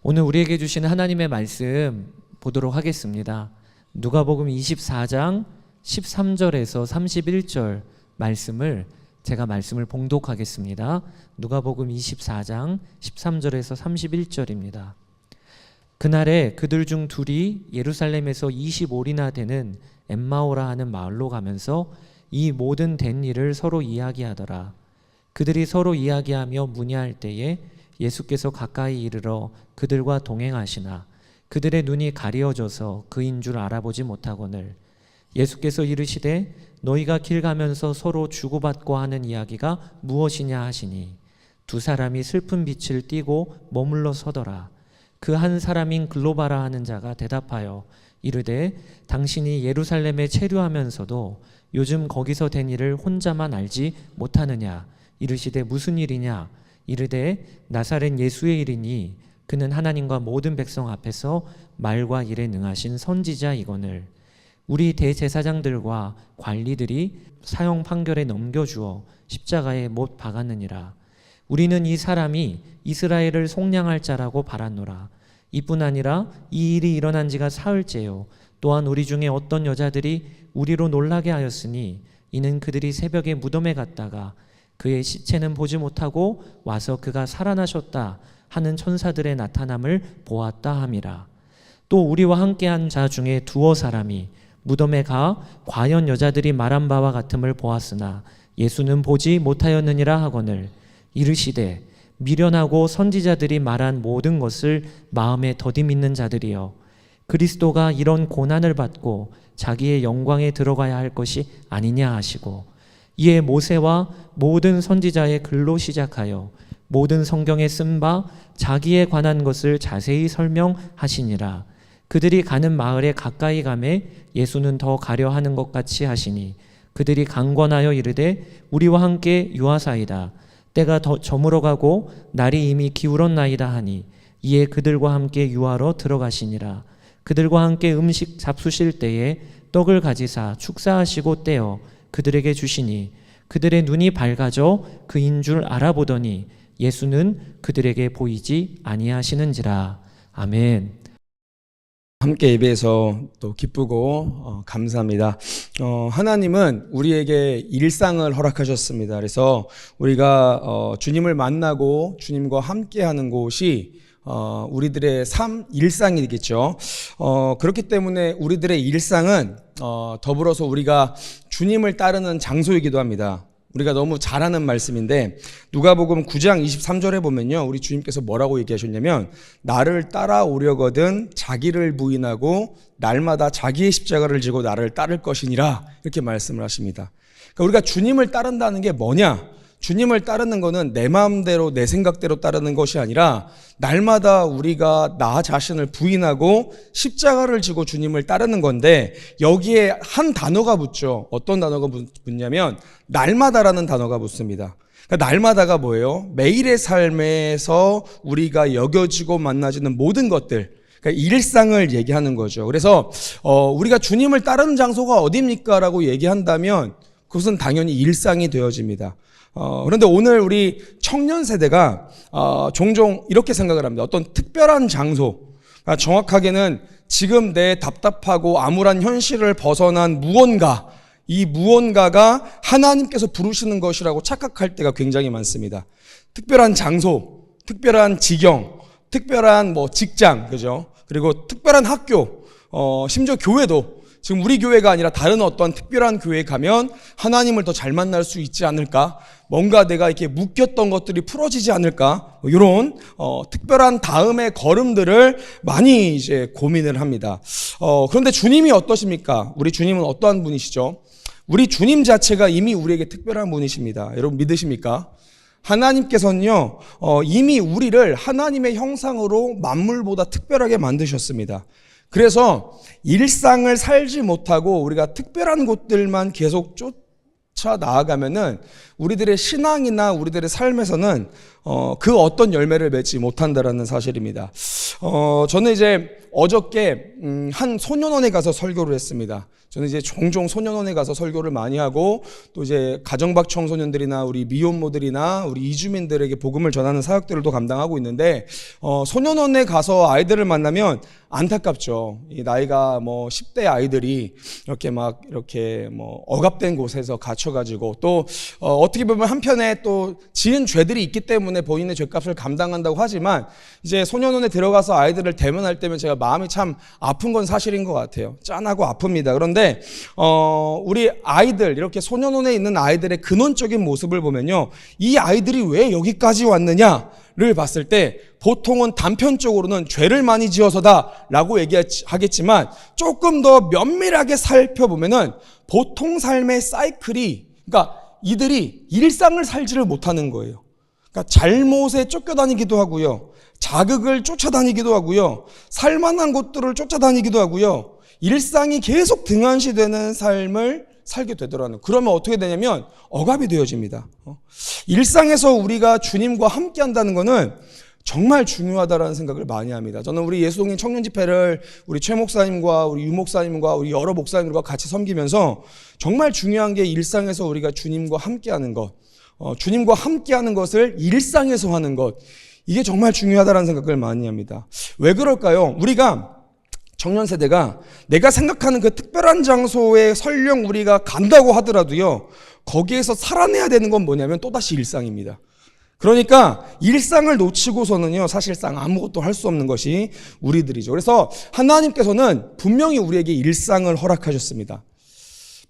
오늘 우리에게 주시는 하나님의 말씀 보도록 하겠습니다. 누가복음 24장 13절에서 31절 제가 말씀을 봉독하겠습니다. 누가복음 24장 13절에서 31절입니다. 그날에 그들 중 둘이 예루살렘에서 25리나 되는 엠마오라 하는 마을로 가면서 이 모든 된 일을 서로 이야기하더라. 그들이 서로 이야기하며 문의할 때에 예수께서 가까이 이르러 그들과 동행하시나 그들의 눈이 가리어져서 그인 줄 알아보지 못하거늘 예수께서 이르시되 너희가 길 가면서 서로 주고받고 하는 이야기가 무엇이냐 하시니 두 사람이 슬픈 빛을 띠고 머물러 서더라. 그 한 사람인 글로바라 하는 자가 대답하여 이르되 당신이 예루살렘에 체류하면서도 요즘 거기서 된 일을 혼자만 알지 못하느냐. 이르시되 무슨 일이냐. 이르되 나사렛 예수의 일이니 그는 하나님과 모든 백성 앞에서 말과 일에 능하신 선지자이거늘 우리 대제사장들과 관리들이 사형 판결에 넘겨주어 십자가에 못 박았느니라. 우리는 이 사람이 이스라엘을 속량할 자라고 바랐노라. 이뿐 아니라 이 일이 일어난 지가 사흘째요. 또한 우리 중에 어떤 여자들이 우리로 놀라게 하였으니 이는 그들이 새벽에 무덤에 갔다가 그의 시체는 보지 못하고 와서 그가 살아나셨다 하는 천사들의 나타남을 보았다 함이라. 또 우리와 함께한 자 중에 두어 사람이 무덤에 가 과연 여자들이 말한 바와 같음을 보았으나 예수는 보지 못하였느니라 하거늘 이르시되 미련하고 선지자들이 말한 모든 것을 마음에 더디 믿는 자들이여 그리스도가 이런 고난을 받고 자기의 영광에 들어가야 할 것이 아니냐 하시고 이에 모세와 모든 선지자의 글로 시작하여 모든 성경에 쓴 바 자기에 관한 것을 자세히 설명하시니라. 그들이 가는 마을에 가까이 가매 예수는 더 가려 하는 것 같이 하시니 그들이 강권하여 이르되 우리와 함께 유하사이다. 때가 더 저물어가고 날이 이미 기울었나이다 하니 이에 그들과 함께 유하러 들어가시니라. 그들과 함께 음식 잡수실 때에 떡을 가지사 축사하시고 떼어 그들에게 주시니 그들의 눈이 밝아져 그인 줄 알아보더니 예수는 그들에게 보이지 아니하시는지라. 아멘. 함께 예배해서 또 기쁘고 감사합니다. 하나님은 우리에게 일상을 허락하셨습니다. 그래서 우리가 주님을 만나고 주님과 함께하는 곳이 우리들의 일상이 되겠죠. 그렇기 때문에 우리들의 일상은 더불어서 우리가 주님을 따르는 장소이기도 합니다. 우리가 너무 잘 아는 말씀인데 누가복음 9장 23절에 보면요, 우리 주님께서 뭐라고 얘기하셨냐면 나를 따라오려거든 자기를 부인하고 날마다 자기의 십자가를 지고 나를 따를 것이니라 이렇게 말씀을 하십니다. 그러니까 우리가 주님을 따른다는 게 뭐냐? 주님을 따르는 것은 내 마음대로 내 생각대로 따르는 것이 아니라 날마다 우리가 나 자신을 부인하고 십자가를 지고 주님을 따르는 건데 여기에 한 단어가 붙죠. 어떤 단어가 붙냐면 날마다라는 단어가 붙습니다. 그러니까 날마다가 뭐예요? 매일의 삶에서 우리가 여겨지고 만나지는 모든 것들, 그러니까 일상을 얘기하는 거죠. 그래서 우리가 주님을 따르는 장소가 어디입니까? 라고 얘기한다면 그것은 당연히 일상이 되어집니다. 그런데 오늘 우리 청년 세대가 종종 이렇게 생각을 합니다. 어떤 특별한 장소, 그러니까 정확하게는 지금 내 답답하고 암울한 현실을 벗어난 무언가, 이 무언가가 하나님께서 부르시는 것이라고 착각할 때가 굉장히 많습니다. 특별한 장소, 특별한 지경, 특별한 직장, 그죠? 그리고 특별한 학교, 심지어 교회도 지금 우리 교회가 아니라 다른 어떤 특별한 교회에 가면 하나님을 더 잘 만날 수 있지 않을까? 뭔가 내가 이렇게 묶였던 것들이 풀어지지 않을까? 이런 특별한 다음의 걸음들을 많이 이제 고민을 합니다. 그런데 주님이 어떠십니까? 우리 주님은 어떠한 분이시죠? 우리 주님 자체가 이미 우리에게 특별한 분이십니다. 여러분 믿으십니까? 하나님께서는요, 이미 우리를 하나님의 형상으로 만물보다 특별하게 만드셨습니다. 그래서 일상을 살지 못하고 우리가 특별한 곳들만 계속 쫓아 나아가면은 우리들의 신앙이나 우리들의 삶에서는 그 어떤 열매를 맺지 못한다라는 사실입니다. 저는 이제 어저께 한 소년원에 가서 설교를 했습니다. 저는 이제 종종 소년원에 가서 설교를 많이 하고 또 이제 가정박 청소년들이나 우리 미혼모들이나 우리 이주민들에게 복음을 전하는 사역들을 또 감당하고 있는데 소년원에 가서 아이들을 만나면 안타깝죠. 이 나이가 뭐 10대 아이들이 이렇게 억압된 곳에서 갇혀가지고 또 어떻게 보면 한편에 또 지은 죄들이 있기 때문에 본인의 죄값을 감당한다고 하지만 이제 소년원에 들어가서 아이들을 대면할 때면 제가 마음이 참 아픈 건 사실인 것 같아요. 짠하고 아픕니다. 그런데 우리 아이들, 이렇게 소년원에 있는 아이들의 근원적인 모습을 보면요, 이 아이들이 왜 여기까지 왔느냐를 봤을 때 보통은 단편적으로는 죄를 많이 지어서다 라고 얘기하겠지만 조금 더 면밀하게 살펴보면은 보통 삶의 사이클이, 그러니까 이들이 일상을 살지를 못하는 거예요. 그러니까 잘못에 쫓겨다니기도 하고요, 자극을 쫓아다니기도 하고요, 살만한 것들을 쫓아다니기도 하고요, 일상이 계속 등한시되는 삶을 살게 되더라고요. 그러면 어떻게 되냐면 억압이 되어집니다. 일상에서 우리가 주님과 함께 한다는 것은 정말 중요하다라는 생각을 많이 합니다. 저는 우리 예수동인 청년집회를 우리 최 목사님과 우리 유 목사님과 우리 여러 목사님들과 같이 섬기면서 정말 중요한 게 일상에서 우리가 주님과 함께하는 것, 주님과 함께하는 것을 일상에서 하는 것, 이게 정말 중요하다라는 생각을 많이 합니다. 왜 그럴까요? 우리가 청년 세대가 내가 생각하는 그 특별한 장소에 설령 우리가 간다고 하더라도요, 거기에서 살아내야 되는 건 뭐냐면 또다시 일상입니다. 그러니까 일상을 놓치고서는요, 사실상 아무것도 할 수 없는 것이 우리들이죠. 그래서 하나님께서는 분명히 우리에게 일상을 허락하셨습니다.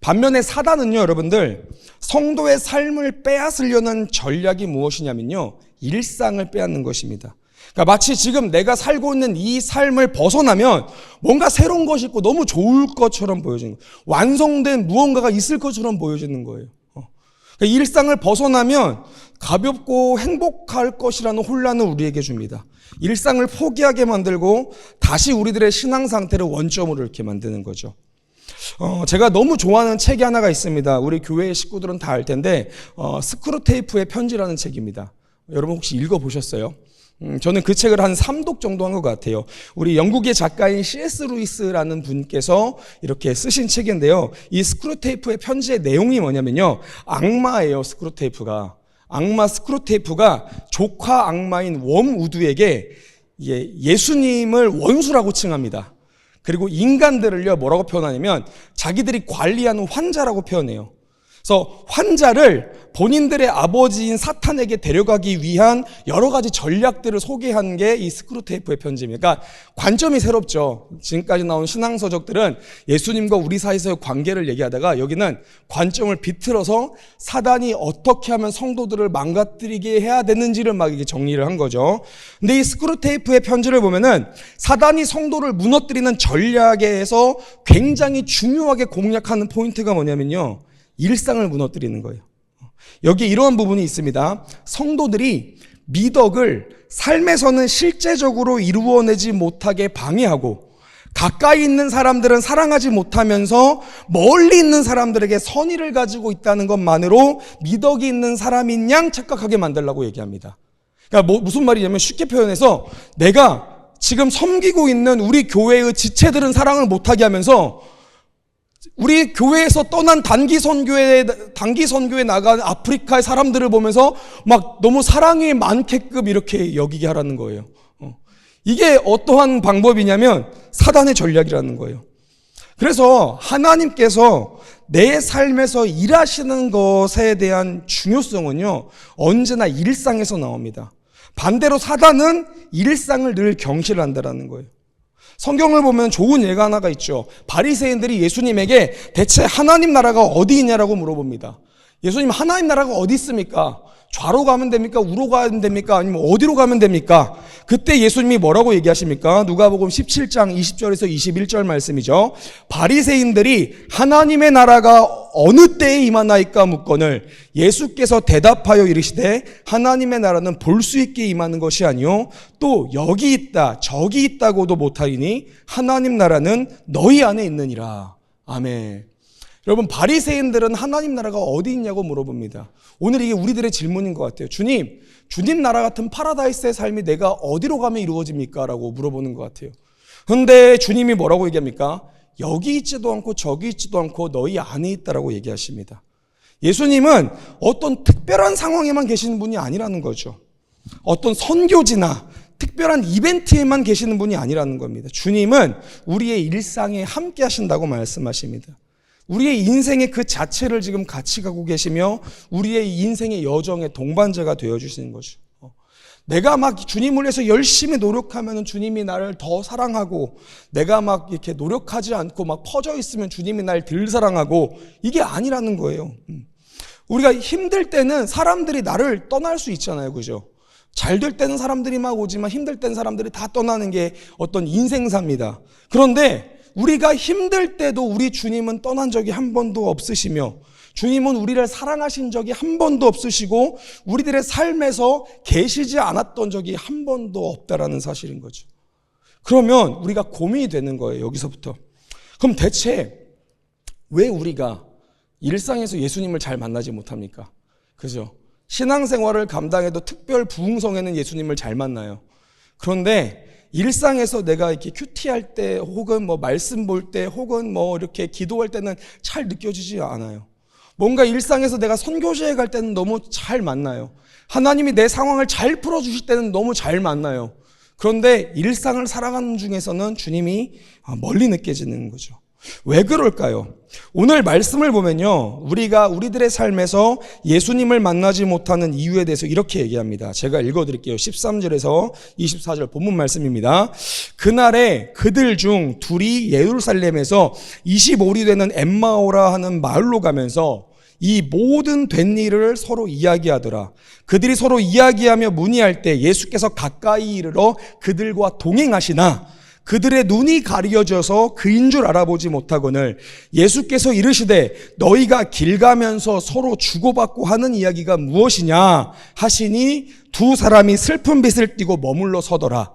반면에 사단은요, 여러분들, 성도의 삶을 빼앗으려는 전략이 무엇이냐면요, 일상을 빼앗는 것입니다. 그러니까 마치 지금 내가 살고 있는 이 삶을 벗어나면 뭔가 새로운 것이 있고 너무 좋을 것처럼 보여지는 거예요. 완성된 무언가가 있을 것처럼 보여지는 거예요. 그러니까 일상을 벗어나면 가볍고 행복할 것이라는 혼란을 우리에게 줍니다. 일상을 포기하게 만들고 다시 우리들의 신앙 상태를 원점으로 이렇게 만드는 거죠. 제가 너무 좋아하는 책이 하나가 있습니다. 우리 교회의 식구들은 다 알 텐데 스크루테이프의 편지라는 책입니다. 여러분 혹시 읽어보셨어요? 저는 그 책을 한 3독 정도 한 것 같아요. 우리 영국의 작가인 C.S. 루이스라는 분께서 이렇게 쓰신 책인데요, 이 스크루테이프의 편지의 내용이 뭐냐면요, 악마예요. 스크루테이프가 조카 악마인 웜우드에게 예수님을 원수라고 칭합니다. 그리고 인간들을요, 뭐라고 표현하냐면 자기들이 관리하는 환자라고 표현해요. 그래서 환자를 본인들의 아버지인 사탄에게 데려가기 위한 여러 가지 전략들을 소개한 게 이 스크루테이프의 편지입니다. 그러니까 관점이 새롭죠. 지금까지 나온 신앙서적들은 예수님과 우리 사이에서의 관계를 얘기하다가 여기는 관점을 비틀어서 사단이 어떻게 하면 성도들을 망가뜨리게 해야 되는지를 막 이렇게 정리를 한 거죠. 근데 이 스크루테이프의 편지를 보면은 사단이 성도를 무너뜨리는 전략에서 굉장히 중요하게 공략하는 포인트가 뭐냐면요, 일상을 무너뜨리는 거예요. 여기 이러한 부분이 있습니다. 성도들이 미덕을 삶에서는 실제적으로 이루어내지 못하게 방해하고, 가까이 있는 사람들은 사랑하지 못하면서 멀리 있는 사람들에게 선의를 가지고 있다는 것만으로 미덕이 있는 사람인 양 착각하게 만들려고 얘기합니다. 그러니까 무슨 말이냐면, 쉽게 표현해서 내가 지금 섬기고 있는 우리 교회의 지체들은 사랑을 못하게 하면서 우리 교회에서 떠난 단기 선교에 나간 아프리카의 사람들을 보면서 막 너무 사랑이 많게끔 이렇게 여기게 하라는 거예요. 이게 어떠한 방법이냐면 사단의 전략이라는 거예요. 그래서 하나님께서 내 삶에서 일하시는 것에 대한 중요성은요, 언제나 일상에서 나옵니다. 반대로 사단은 일상을 늘 경실한다라는 거예요. 성경을 보면 좋은 예가 하나가 있죠. 바리새인들이 예수님에게 대체 하나님 나라가 어디 있냐라고 물어봅니다. 예수님, 하나님 나라가 어디 있습니까? 좌로 가면 됩니까? 우로 가면 됩니까? 아니면 어디로 가면 됩니까? 그때 예수님이 뭐라고 얘기하십니까? 누가복음 17장 20절에서 21절 말씀이죠. 바리새인들이 하나님의 나라가 어느 때에 임하나이까 묻거늘 예수께서 대답하여 이르시되 하나님의 나라는 볼 수 있게 임하는 것이 아니요 또 여기 있다 저기 있다고도 못하리니 하나님 나라는 너희 안에 있느니라. 아멘. 여러분, 바리새인들은 하나님 나라가 어디 있냐고 물어봅니다. 오늘 이게 우리들의 질문인 것 같아요. 주님, 주님 나라 같은 파라다이스의 삶이 내가 어디로 가면 이루어집니까? 라고 물어보는 것 같아요. 그런데 주님이 뭐라고 얘기합니까? 여기 있지도 않고 저기 있지도 않고 너희 안에 있다라고 얘기하십니다. 예수님은 어떤 특별한 상황에만 계시는 분이 아니라는 거죠. 어떤 선교지나 특별한 이벤트에만 계시는 분이 아니라는 겁니다. 주님은 우리의 일상에 함께 하신다고 말씀하십니다. 우리의 인생의 그 자체를 지금 같이 가고 계시며 우리의 인생의 여정의 동반자가 되어주시는 거죠. 내가 막 주님을 위해서 열심히 노력하면 주님이 나를 더 사랑하고, 내가 막 이렇게 노력하지 않고 막 퍼져 있으면 주님이 날 덜 사랑하고, 이게 아니라는 거예요. 우리가 힘들 때는 사람들이 나를 떠날 수 있잖아요. 그죠? 잘 될 때는 사람들이 막 오지만 힘들 때는 사람들이 다 떠나는 게 어떤 인생사입니다. 그런데 우리가 힘들 때도 우리 주님은 떠난 적이 한 번도 없으시며, 주님은 우리를 사랑하신 적이 한 번도 없으시고 우리들의 삶에서 계시지 않았던 적이 한 번도 없다라는 사실인 거죠. 그러면 우리가 고민이 되는 거예요. 여기서부터. 그럼 대체 왜 우리가 일상에서 예수님을 잘 만나지 못합니까? 그죠? 신앙생활을 감당해도 특별 부흥성에는 예수님을 잘 만나요. 그런데 일상에서 내가 이렇게 큐티할 때 혹은 뭐 말씀 볼 때 혹은 뭐 이렇게 기도할 때는 잘 느껴지지 않아요. 뭔가 일상에서 내가 선교지에 갈 때는 너무 잘 만나요. 하나님이 내 상황을 잘 풀어주실 때는 너무 잘 만나요. 그런데 일상을 살아가는 중에서는 주님이 멀리 느껴지는 거죠. 왜 그럴까요? 오늘 말씀을 보면요, 우리가 우리들의 삶에서 예수님을 만나지 못하는 이유에 대해서 이렇게 얘기합니다. 제가 읽어드릴게요. 13절에서 24절 본문 말씀입니다. 그날에 그들 중 둘이 예루살렘에서 25리 되는 엠마오라 하는 마을로 가면서 이 모든 된 일을 서로 이야기하더라. 그들이 서로 이야기하며 문의할 때 예수께서 가까이 이르러 그들과 동행하시나 그들의 눈이 가려져서 그인 줄 알아보지 못하거늘 예수께서 이르시되 너희가 길 가면서 서로 주고받고 하는 이야기가 무엇이냐 하시니 두 사람이 슬픈 빛을 띠고 머물러 서더라.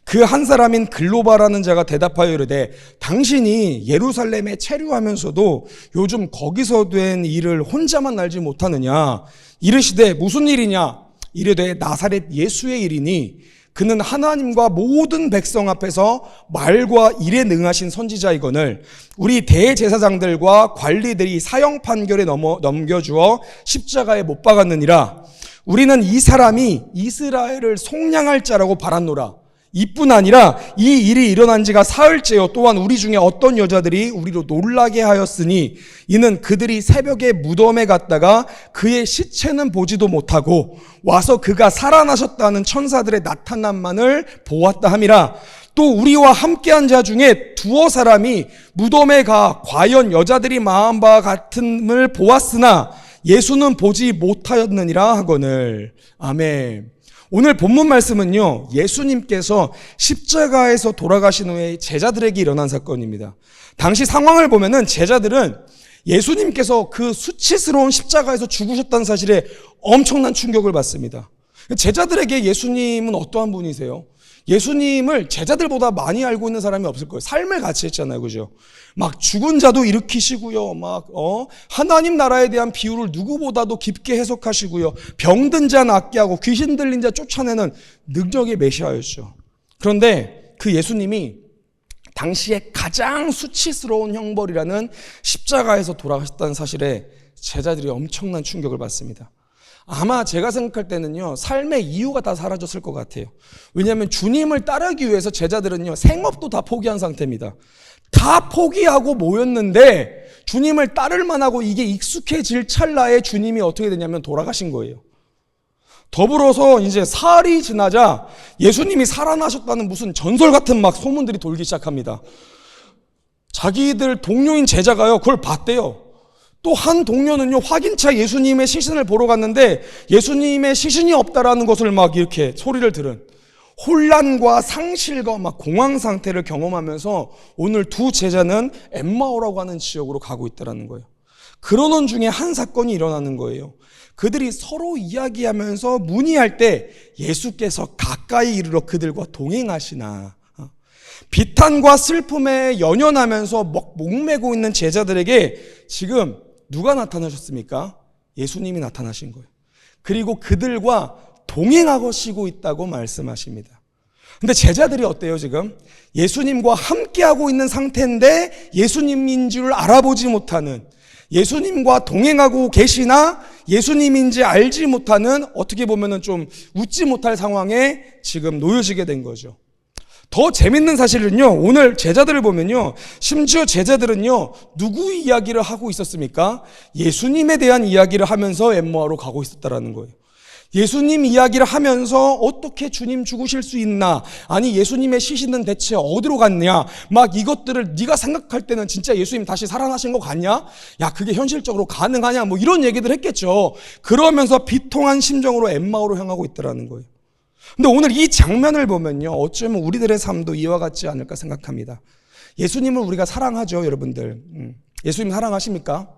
그 한 사람인 글로바라는 자가 대답하여 이르되 당신이 예루살렘에 체류하면서도 요즘 거기서 된 일을 혼자만 알지 못하느냐. 이르시되 무슨 일이냐. 이르되 나사렛 예수의 일이니 그는 하나님과 모든 백성 앞에서 말과 일에 능하신 선지자이거늘 우리 대제사장들과 관리들이 사형 판결에 넘겨주어 십자가에 못 박았느니라. 우리는 이 사람이 이스라엘을 속량할 자라고 바랐노라. 이뿐 아니라 이 일이 일어난 지가 사흘째요. 또한 우리 중에 어떤 여자들이 우리로 놀라게 하였으니 이는 그들이 새벽에 무덤에 갔다가 그의 시체는 보지도 못하고 와서 그가 살아나셨다는 천사들의 나타남만을 보았다 함이라. 또 우리와 함께한 자 중에 두어 사람이 무덤에 가 과연 여자들이 마음 바와 같음을 보았으나 예수는 보지 못하였느니라 하거늘. 아멘. 오늘 본문 말씀은요, 예수님께서 십자가에서 돌아가신 후에 제자들에게 일어난 사건입니다. 당시 상황을 보면은 제자들은 예수님께서 그 수치스러운 십자가에서 죽으셨다는 사실에 엄청난 충격을 받습니다. 제자들에게 예수님은 어떠한 분이세요? 예수님을 제자들보다 많이 알고 있는 사람이 없을 거예요. 삶을 같이 했잖아요. 그죠? 막 죽은 자도 일으키시고요. 하나님 나라에 대한 비유를 누구보다도 깊게 해석하시고요. 병든 자 낫게 하고 귀신 들린 자 쫓아내는 능력의 메시아였죠. 그런데 그 예수님이 당시에 가장 수치스러운 형벌이라는 십자가에서 돌아가셨다는 사실에 제자들이 엄청난 충격을 받습니다. 아마 제가 생각할 때는요, 삶의 이유가 다 사라졌을 것 같아요. 왜냐하면 주님을 따르기 위해서 제자들은요, 생업도 다 포기한 상태입니다. 다 포기하고 모였는데 주님을 따를 만하고 이게 익숙해질 찰나에 주님이 어떻게 되냐면 돌아가신 거예요. 더불어서 이제 사흘이 지나자 예수님이 살아나셨다는 무슨 전설 같은 막 소문들이 돌기 시작합니다. 자기들 동료인 제자가요, 그걸 봤대요. 또 한 동료는요, 확인차 예수님의 시신을 보러 갔는데 예수님의 시신이 없다라는 것을 막 이렇게 소리를 들은, 혼란과 상실과 막 공황 상태를 경험하면서 오늘 두 제자는 엠마오라고 하는 지역으로 가고 있다라는 거예요. 그러는 중에 한 사건이 일어나는 거예요. 그들이 서로 이야기하면서 문의할 때 예수께서 가까이 이르러 그들과 동행하시나. 비탄과 슬픔에 연연하면서 목매고 있는 제자들에게 지금 누가 나타나셨습니까? 예수님이 나타나신 거예요. 그리고 그들과 동행하시고 있다고 말씀하십니다. 근데 제자들이 어때요, 지금? 예수님과 함께하고 있는 상태인데 예수님인 줄 알아보지 못하는, 예수님과 동행하고 계시나 예수님인지 알지 못하는, 어떻게 보면은 좀 웃지 못할 상황에 지금 놓여지게 된 거죠. 더 재밌는 사실은요, 오늘 제자들을 보면요, 심지어 제자들은요, 누구 이야기를 하고 있었습니까? 예수님에 대한 이야기를 하면서 엠마오로 가고 있었다라는 거예요. 예수님 이야기를 하면서 어떻게 주님 죽으실 수 있나? 아니 예수님의 시신은 대체 어디로 갔냐? 막 이것들을 네가 생각할 때는 진짜 예수님 다시 살아나신 것 같냐? 야 그게 현실적으로 가능하냐? 뭐 이런 얘기들 했겠죠. 그러면서 비통한 심정으로 엠마오로 향하고 있더라는 거예요. 근데 오늘 이 장면을 보면요, 어쩌면 우리들의 삶도 이와 같지 않을까 생각합니다. 예수님을 우리가 사랑하죠, 여러분들. 예수님 사랑하십니까?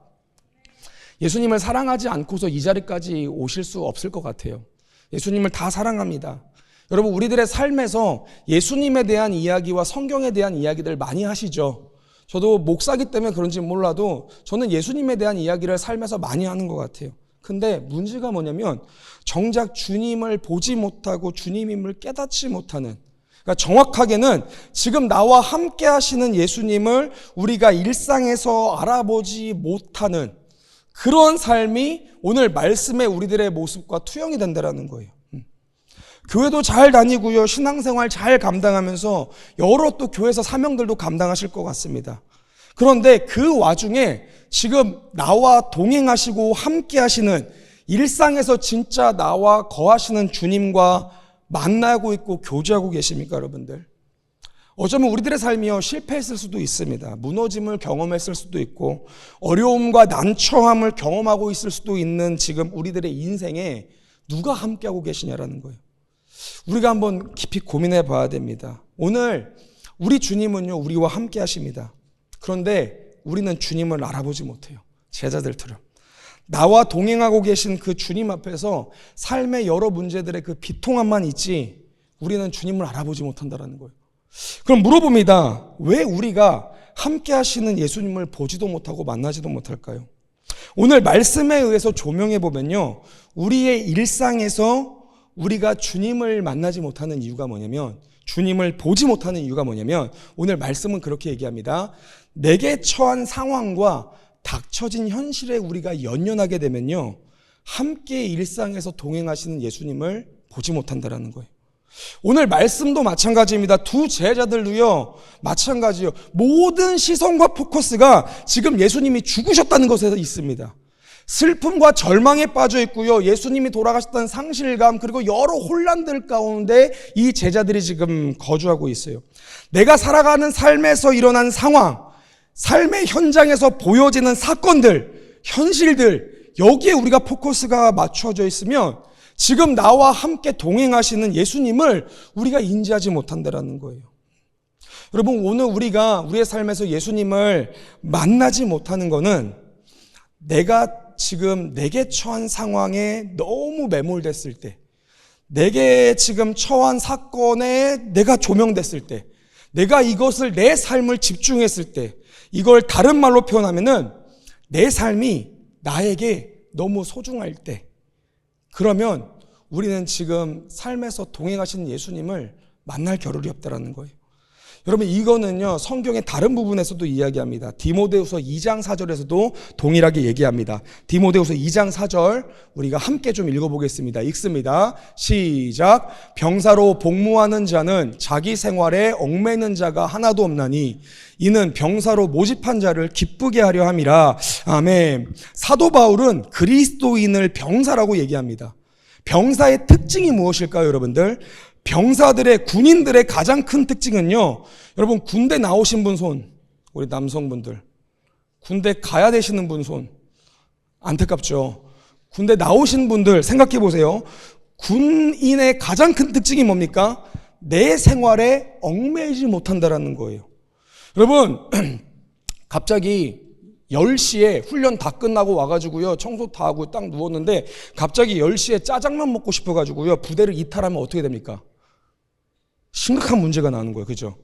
예수님을 사랑하지 않고서 이 자리까지 오실 수 없을 것 같아요. 예수님을 다 사랑합니다. 여러분, 우리들의 삶에서 예수님에 대한 이야기와 성경에 대한 이야기들 많이 하시죠. 저도 목사기 때문에 그런지 몰라도 저는 예수님에 대한 이야기를 삶에서 많이 하는 것 같아요. 근데 문제가 뭐냐면 정작 주님을 보지 못하고 주님임을 깨닫지 못하는, 그러니까 정확하게는 지금 나와 함께 하시는 예수님을 우리가 일상에서 알아보지 못하는 그런 삶이 오늘 말씀의 우리들의 모습과 투영이 된다는 거예요. 교회도 잘 다니고요, 신앙생활 잘 감당하면서 여러 또 교회에서 사명들도 감당하실 것 같습니다. 그런데 그 와중에 지금 나와 동행하시고 함께 하시는, 일상에서 진짜 나와 거하시는 주님과 만나고 있고 교제하고 계십니까, 여러분들? 어쩌면 우리들의 삶이요, 실패했을 수도 있습니다. 무너짐을 경험했을 수도 있고 어려움과 난처함을 경험하고 있을 수도 있는 지금 우리들의 인생에 누가 함께하고 계시냐라는 거예요. 우리가 한번 깊이 고민해 봐야 됩니다. 오늘 우리 주님은요, 우리와 함께 하십니다. 그런데 우리는 주님을 알아보지 못해요. 제자들처럼 나와 동행하고 계신 그 주님 앞에서 삶의 여러 문제들의 그 비통함만 있지 우리는 주님을 알아보지 못한다는 거예요. 그럼 물어봅니다. 왜 우리가 함께 하시는 예수님을 보지도 못하고 만나지도 못할까요? 오늘 말씀에 의해서 조명해 보면요, 우리의 일상에서 우리가 주님을 만나지 못하는 이유가 뭐냐면, 주님을 보지 못하는 이유가 뭐냐면, 오늘 말씀은 그렇게 얘기합니다. 내게 처한 상황과 닥쳐진 현실에 우리가 연연하게 되면요, 함께 일상에서 동행하시는 예수님을 보지 못한다는 거예요. 오늘 말씀도 마찬가지입니다. 두 제자들도요, 마찬가지요. 모든 시선과 포커스가 지금 예수님이 죽으셨다는 것에 있습니다. 슬픔과 절망에 빠져 있고요, 예수님이 돌아가셨다는 상실감, 그리고 여러 혼란들 가운데 이 제자들이 지금 거주하고 있어요. 내가 살아가는 삶에서 일어난 상황, 삶의 현장에서 보여지는 사건들, 현실들, 여기에 우리가 포커스가 맞춰져 있으면 지금 나와 함께 동행하시는 예수님을 우리가 인지하지 못한다는 거예요. 여러분, 오늘 우리가 우리의 삶에서 예수님을 만나지 못하는 것은 내가 지금 내게 처한 상황에 너무 매몰됐을 때, 내게 지금 처한 사건에 내가 조명됐을 때, 내가 이것을 내 삶을 집중했을 때, 이걸 다른 말로 표현하면은 내 삶이 나에게 너무 소중할 때, 그러면 우리는 지금 삶에서 동행하시는 예수님을 만날 겨를이 없다라는 거예요. 여러분, 이거는요, 성경의 다른 부분에서도 이야기합니다. 디모데후서 2장 4절에서도 동일하게 얘기합니다. 디모데후서 2장 4절 우리가 함께 좀 읽어보겠습니다. 읽습니다. 시작. 병사로 복무하는 자는 자기 생활에 얽매는 자가 하나도 없나니 이는 병사로 모집한 자를 기쁘게 하려 함이라. 아멘. 사도 바울은 그리스도인을 병사라고 얘기합니다. 병사의 특징이 무엇일까요, 여러분들? 병사들의, 군인들의 가장 큰 특징은요, 여러분, 군대 나오신 분 손, 우리 남성분들, 군대 가야 되시는 분 손, 안타깝죠. 군대 나오신 분들 생각해 보세요. 군인의 가장 큰 특징이 뭡니까? 내 생활에 얽매이지 못한다라는 거예요. 여러분, 갑자기 10시에 훈련 다 끝나고 와가지고요, 청소 다 하고 딱 누웠는데 갑자기 10시에 짜장면 먹고 싶어가지고요, 부대를 이탈하면 어떻게 됩니까? 심각한 문제가 나는 거예요. 그죠?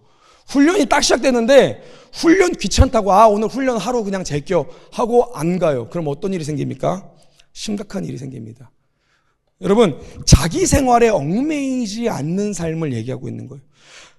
훈련이 딱 시작되는데 훈련 귀찮다고, 오늘 훈련 하루 그냥 제껴 하고 안 가요. 그럼 어떤 일이 생깁니까? 심각한 일이 생깁니다. 여러분, 자기 생활에 얽매이지 않는 삶을 얘기하고 있는 거예요.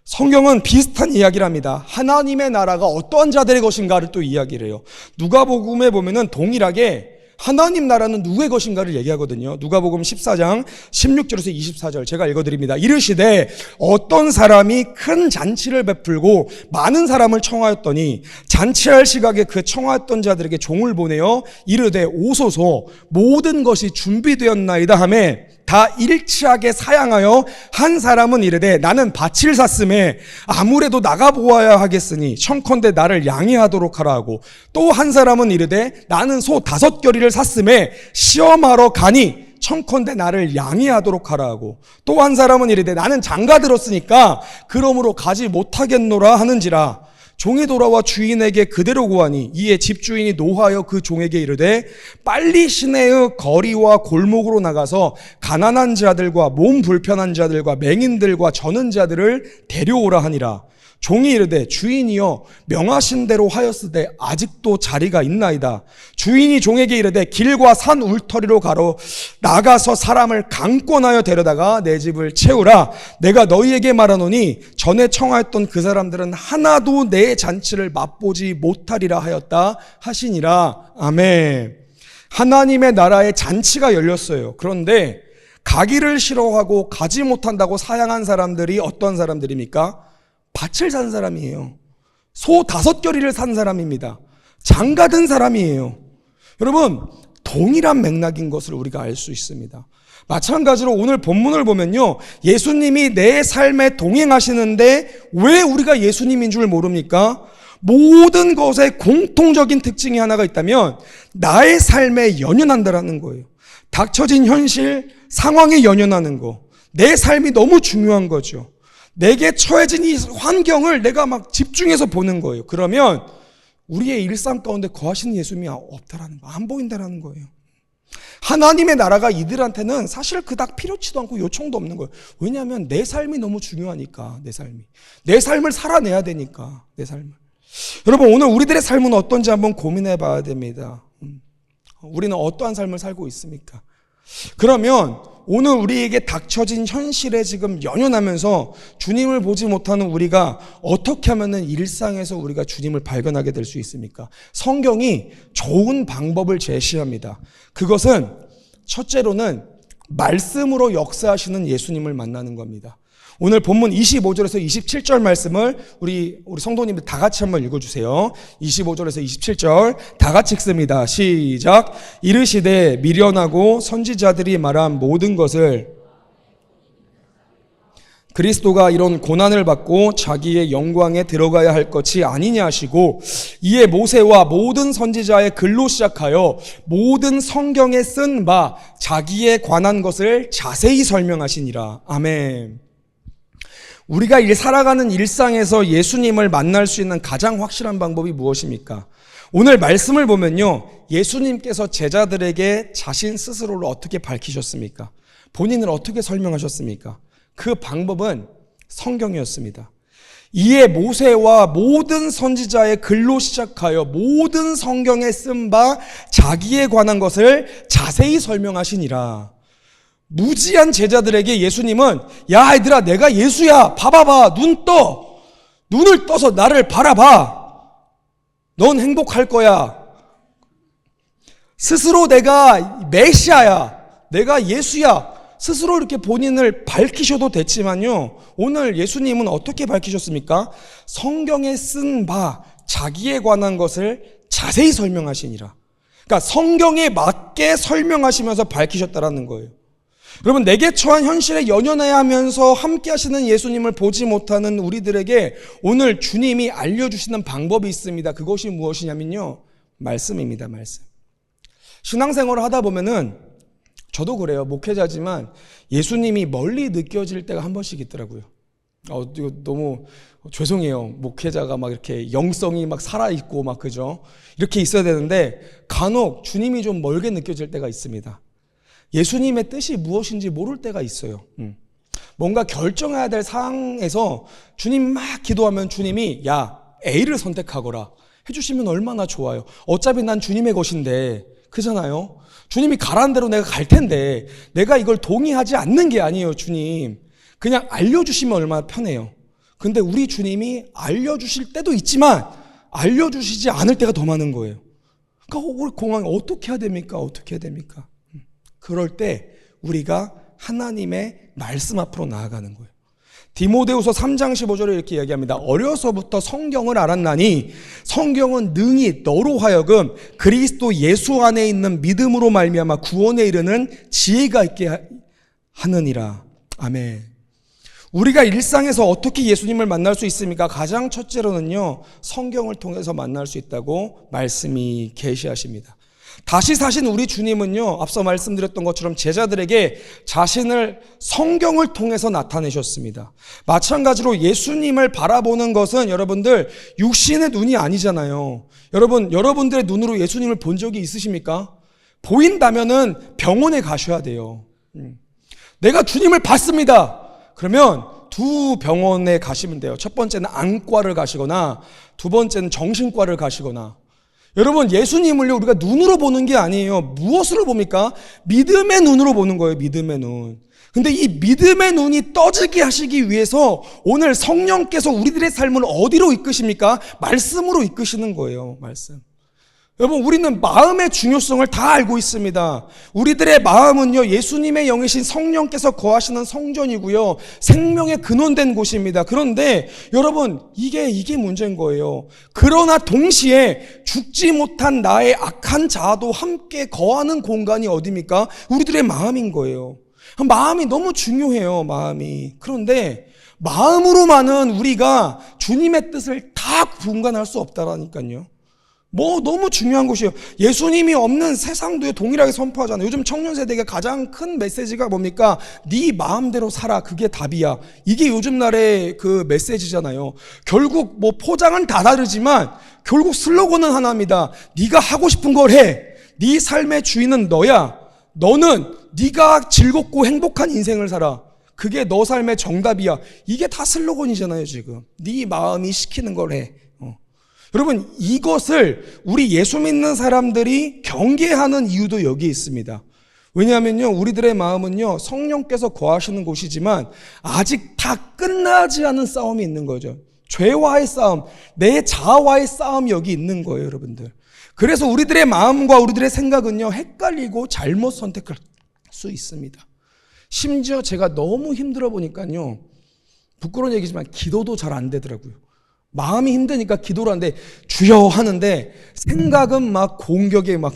성경은 비슷한 이야기를 합니다. 하나님의 나라가 어떠한 자들의 것인가를 또 이야기를 해요. 누가복음에 보면은 동일하게 하나님 나라는 누구의 것인가를 얘기하거든요. 누가복음 14장 16절에서 24절 제가 읽어드립니다. 이르시되 어떤 사람이 큰 잔치를 베풀고 많은 사람을 청하였더니 잔치할 시각에 그 청하였던 자들에게 종을 보내어 이르되 오소서 모든 것이 준비되었나이다 하며 다 일치하게 사양하여 한 사람은 이르되 나는 밭을 샀음에 아무래도 나가보아야 하겠으니 청컨대 나를 양해하도록 하라 하고 또 한 사람은 이르되 나는 소 5겨리를 샀음에 시험하러 가니 청컨대 나를 양해하도록 하라 하고 또 한 사람은 이르되 나는 장가 들었으니까 그러므로 가지 못하겠노라 하는지라. 종이 돌아와 주인에게 그대로 고하니 이에 집주인이 노하여 그 종에게 이르되 빨리 시내의 거리와 골목으로 나가서 가난한 자들과 몸 불편한 자들과 맹인들과 저는 자들을 데려오라 하니라. 종이 이르되 주인이여 명하신 대로 하였으되 아직도 자리가 있나이다. 주인이 종에게 이르되 길과 산 울터리로 가로 나가서 사람을 강권하여 데려다가 내 집을 채우라. 내가 너희에게 말하노니 전에 청하였던 그 사람들은 하나도 내 잔치를 맛보지 못하리라 하였다 하시니라. 아멘. 하나님의 나라의 잔치가 열렸어요. 그런데 가기를 싫어하고 가지 못한다고 사양한 사람들이 어떤 사람들입니까? 밭을 산 사람이에요. 소 5겨리를 산 사람입니다. 장가 든 사람이에요. 여러분, 동일한 맥락인 것을 우리가 알 수 있습니다. 마찬가지로 오늘 본문을 보면요, 예수님이 내 삶에 동행하시는데 왜 우리가 예수님인 줄 모릅니까? 모든 것의 공통적인 특징이 하나가 있다면 나의 삶에 연연한다라는 거예요. 닥쳐진 현실, 상황에 연연하는 거. 내 삶이 너무 중요한 거죠. 내게 처해진 이 환경을 내가 막 집중해서 보는 거예요. 그러면 우리의 일상 가운데 거하시는 예수님이 없다라는 거, 안 보인다라는 거예요. 하나님의 나라가 이들한테는 사실 그닥 필요치도 않고 요청도 없는 거예요. 왜냐하면 내 삶이 너무 중요하니까. 내 삶을 살아내야 되니까. 내 삶을. 여러분, 오늘 우리들의 삶은 어떤지 한번 고민해 봐야 됩니다. 우리는 어떠한 삶을 살고 있습니까? 그러면 오늘 우리에게 닥쳐진 현실에 지금 연연하면서 주님을 보지 못하는 우리가 어떻게 하면은 일상에서 우리가 주님을 발견하게 될 수 있습니까? 성경이 좋은 방법을 제시합니다. 그것은 첫째로는 말씀으로 역사하시는 예수님을 만나는 겁니다. 오늘 본문 25절에서 27절 말씀을 우리 성도님들 다 같이 한번 읽어주세요. 25절에서 27절 다 같이 읽습니다. 시작. 이르시되 미련하고 선지자들이 말한 모든 것을 그리스도가 이런 고난을 받고 자기의 영광에 들어가야 할 것이 아니냐 하시고 이에 모세와 모든 선지자의 글로 시작하여 모든 성경에 쓴 바 자기에 관한 것을 자세히 설명하시니라. 아멘. 우리가 살아가는 일상에서 예수님을 만날 수 있는 가장 확실한 방법이 무엇입니까? 오늘 말씀을 보면요, 예수님께서 제자들에게 자신 스스로를 어떻게 밝히셨습니까? 본인을 어떻게 설명하셨습니까? 그 방법은 성경이었습니다. 이에 모세와 모든 선지자의 글로 시작하여 모든 성경에 쓴 바 자기에 관한 것을 자세히 설명하시니라. 무지한 제자들에게 예수님은 야 얘들아 내가 예수야 봐봐봐 눈을 떠서 나를 바라봐 넌 행복할 거야. 스스로 내가 메시아야 내가 예수야 스스로 이렇게 본인을 밝히셔도 됐지만요, 오늘 예수님은 어떻게 밝히셨습니까? 성경에 쓴 바 자기에 관한 것을 자세히 설명하시니라. 그러니까 성경에 맞게 설명하시면서 밝히셨다라는 거예요. 여러분, 내게 처한 현실에 연연해야 하면서 함께 하시는 예수님을 보지 못하는 우리들에게 오늘 주님이 알려주시는 방법이 있습니다. 그것이 무엇이냐면요, 말씀입니다. 말씀. 신앙생활을 하다 보면은 저도 그래요. 목회자지만 예수님이 멀리 느껴질 때가 한 번씩 있더라고요. 이거 너무 죄송해요. 목회자가 막 이렇게 영성이 막 살아있고 막 그죠? 이렇게 있어야 되는데 간혹 주님이 좀 멀게 느껴질 때가 있습니다. 예수님의 뜻이 무엇인지 모를 때가 있어요. 뭔가 결정해야 될 상황에서 주님 막 기도하면 주님이 야 A를 선택하거라 해주시면 얼마나 좋아요. 어차피 난 주님의 것인데 그잖아요. 주님이 가라는 대로 내가 갈 텐데 내가 이걸 동의하지 않는 게 아니에요. 주님 그냥 알려주시면 얼마나 편해요. 근데 우리 주님이 알려주실 때도 있지만 알려주시지 않을 때가 더 많은 거예요. 그러니까 우리 공항에 어떻게 해야 됩니까? 어떻게 해야 됩니까? 그럴 때 우리가 하나님의 말씀 앞으로 나아가는 거예요. 디모데후서 3장 15절에 이렇게 이야기합니다. 어려서부터 성경을 알았나니 성경은 능히 너로 하여금 그리스도 예수 안에 있는 믿음으로 말미암아 구원에 이르는 지혜가 있게 하느니라. 아멘. 우리가 일상에서 어떻게 예수님을 만날 수 있습니까? 가장 첫째로는요, 성경을 통해서 만날 수 있다고 말씀이 계시하십니다. 다시 사신 우리 주님은요, 앞서 말씀드렸던 것처럼 제자들에게 자신을 성경을 통해서 나타내셨습니다. 마찬가지로 예수님을 바라보는 것은 여러분들 육신의 눈이 아니잖아요. 여러분들의 눈으로 예수님을 본 적이 있으십니까? 보인다면은 병원에 가셔야 돼요. 내가 주님을 봤습니다. 그러면 두 병원에 가시면 돼요. 첫 번째는 안과를 가시거나 두 번째는 정신과를 가시거나. 여러분, 예수님을요 우리가 눈으로 보는 게 아니에요. 무엇으로 봅니까? 믿음의 눈으로 보는 거예요. 믿음의 눈. 근데 이 믿음의 눈이 떠지게 하시기 위해서 오늘 성령께서 우리들의 삶을 어디로 이끄십니까? 말씀으로 이끄시는 거예요. 말씀. 여러분, 우리는 마음의 중요성을 다 알고 있습니다. 우리들의 마음은요, 예수님의 영이신 성령께서 거하시는 성전이고요, 생명의 근원된 곳입니다. 그런데 여러분, 이게 문제인 거예요. 그러나 동시에 죽지 못한 나의 악한 자아도 함께 거하는 공간이 어디입니까? 우리들의 마음인 거예요. 마음이 너무 중요해요, 마음이. 그런데 마음으로만은 우리가 주님의 뜻을 다 분간할 수 없다라니까요. 너무 중요한 것이에요. 예수님이 없는 세상도 동일하게 선포하잖아요. 요즘 청년 세대가 가장 큰 메시지가 뭡니까? 네 마음대로 살아. 그게 답이야. 이게 요즘 날의 그 메시지잖아요. 결국 포장은 다 다르지만 결국 슬로건은 하나입니다. 네가 하고 싶은 걸 해. 네 삶의 주인은 너야. 너는 네가 즐겁고 행복한 인생을 살아. 그게 너 삶의 정답이야. 이게 다 슬로건이잖아요, 지금. 네 마음이 시키는 걸 해. 여러분, 이것을 우리 예수 믿는 사람들이 경계하는 이유도 여기에 있습니다. 왜냐하면요, 우리들의 마음은요, 성령께서 거하시는 곳이지만 아직 다 끝나지 않은 싸움이 있는 거죠. 죄와의 싸움, 내 자아와의 싸움이 여기 있는 거예요, 여러분들. 그래서 우리들의 마음과 우리들의 생각은요, 헷갈리고 잘못 선택할 수 있습니다. 심지어 제가 너무 힘들어 보니까요, 부끄러운 얘기지만 기도도 잘 안 되더라고요. 마음이 힘드니까 기도를 하는데 주여 하는데 생각은 막 공격에 막